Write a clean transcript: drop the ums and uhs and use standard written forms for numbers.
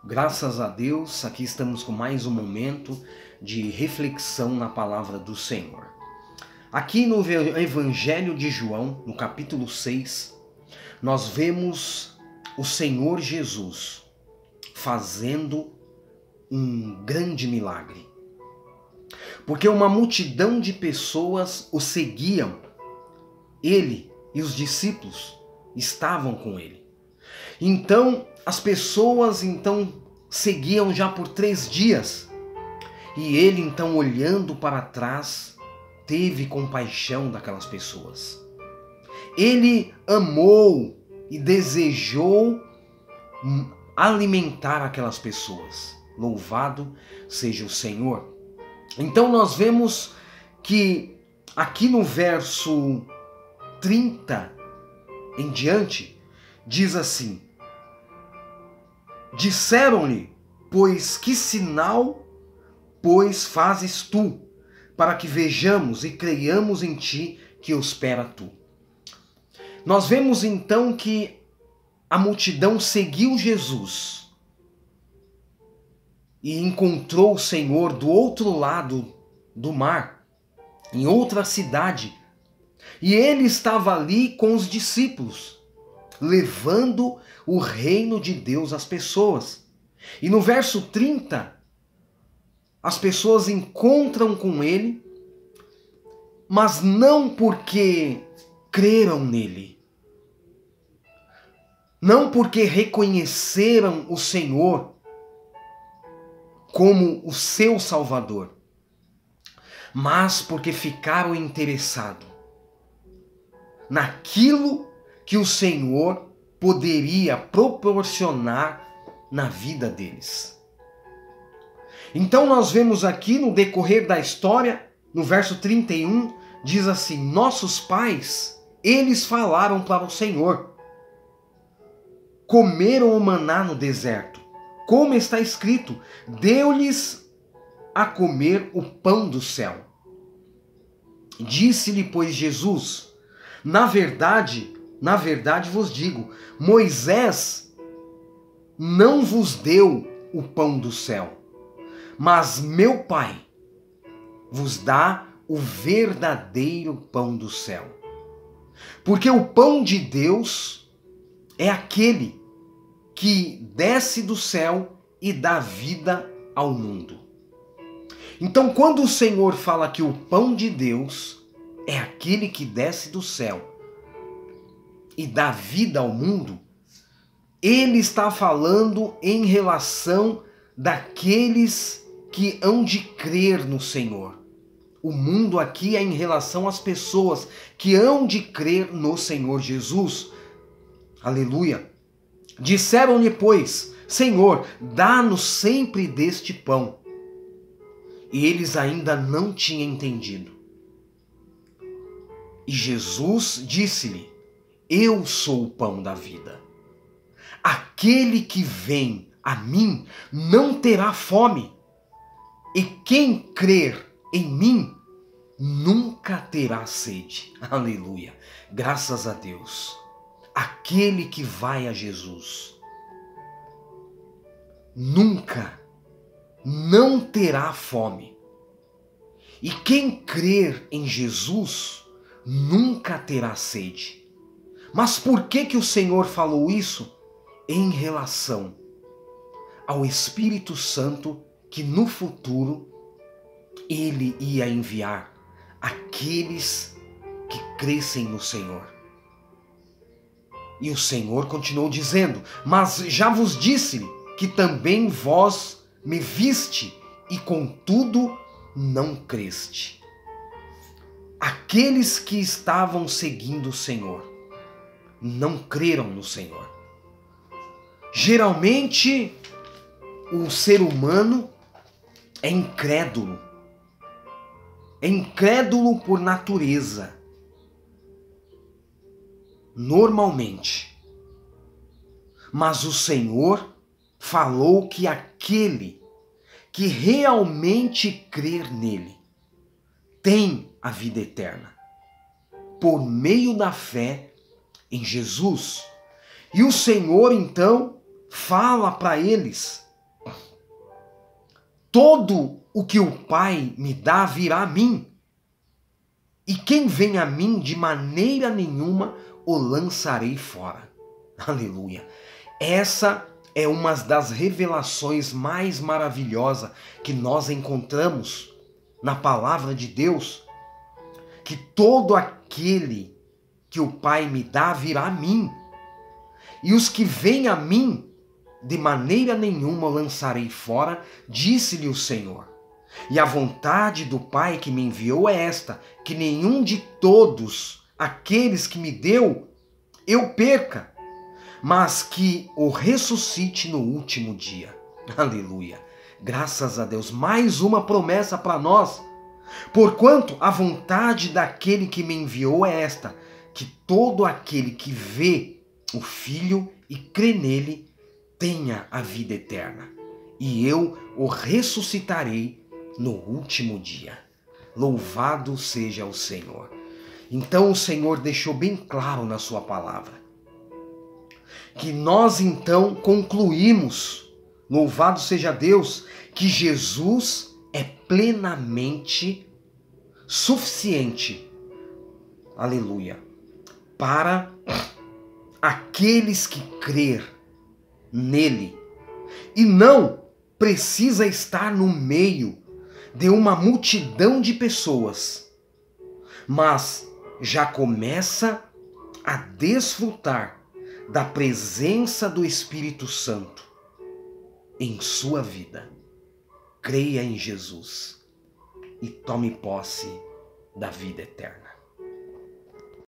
Graças a Deus, aqui estamos com mais um momento de reflexão na palavra do Senhor. Aqui no Evangelho de João, no capítulo 6, nós vemos o Senhor Jesus fazendo um grande milagre. Porque uma multidão de pessoas o seguiam. Ele e os discípulos estavam com ele. Então, as pessoas seguiam já por 3 dias. E ele então, olhando para trás, teve compaixão daquelas pessoas. Ele amou e desejou alimentar aquelas pessoas. Louvado seja o Senhor. Então nós vemos que aqui no verso 30 em diante, diz assim: disseram-lhe, pois que sinal, fazes tu, para que vejamos e creiamos em ti que espera tu. Nós vemos então que a multidão seguiu Jesus e encontrou o Senhor do outro lado do mar, em outra cidade. E ele estava ali com os discípulos, levando o reino de Deus às pessoas. E no verso 30, as pessoas encontram com ele, mas não porque creram nele, não porque reconheceram o Senhor como o seu Salvador, mas porque ficaram interessados naquilo que o Senhor poderia proporcionar na vida deles. Então nós vemos aqui no decorrer da história, no verso 31, diz assim: nossos pais, eles falaram para o Senhor, comeram o maná no deserto, como está escrito, deu-lhes a comer o pão do céu. Disse-lhe, pois, Jesus: na verdade vos digo, Moisés não vos deu o pão do céu, mas meu Pai vos dá o verdadeiro pão do céu. Porque o pão de Deus é aquele que desce do céu e dá vida ao mundo. Então, quando o Senhor fala que o pão de Deus é aquele que desce do céu e dá vida ao mundo, ele está falando em relação daqueles que hão de crer no Senhor. O mundo aqui é em relação às pessoas que hão de crer no Senhor Jesus. Aleluia! Disseram-lhe, pois, Senhor, dá-nos sempre deste pão. E eles ainda não tinham entendido. E Jesus disse-lhe: eu sou o pão da vida. Aquele que vem a mim não terá fome, e quem crer em mim nunca terá sede. Aleluia! Graças a Deus. Aquele que vai a Jesus nunca, não terá fome. E quem crer em Jesus nunca terá sede. Mas por que o Senhor falou isso? Em relação ao Espírito Santo que no futuro ele ia enviar aqueles que crescem no Senhor. E o Senhor continuou dizendo: mas já vos disse que também vós me viste e contudo não creste. Aqueles que estavam seguindo o Senhor não creram no Senhor. Geralmente o ser humano é incrédulo. É incrédulo por natureza. Normalmente. Mas o Senhor falou que aquele que realmente crer nele tem a vida eterna, por meio da fé em Jesus. E o Senhor então fala para eles todo o que o Pai me dá virá a mim. E quem vem a mim, de maneira nenhuma o lançarei fora. Aleluia. Essa é uma das revelações mais maravilhosas que nós encontramos na palavra de Deus, que todo aquele que o Pai me dá virá a mim, e os que vêm a mim, de maneira nenhuma lançarei fora, disse-lhe o Senhor. E a vontade do Pai que me enviou é esta, que nenhum de todos aqueles que me deu eu perca, mas que o ressuscite no último dia. Aleluia. Graças a Deus. Mais uma promessa para nós. Porquanto a vontade daquele que me enviou é esta, que todo aquele que vê o Filho e crê nele tenha a vida eterna, e eu o ressuscitarei no último dia. Louvado seja o Senhor. Então o Senhor deixou bem claro na sua palavra que nós então concluímos, louvado seja Deus, que Jesus é plenamente suficiente, aleluia, para aqueles que crer nele, e não precisa estar no meio de uma multidão de pessoas, mas já começa a desfrutar da presença do Espírito Santo em sua vida. Creia em Jesus e tome posse da vida eterna.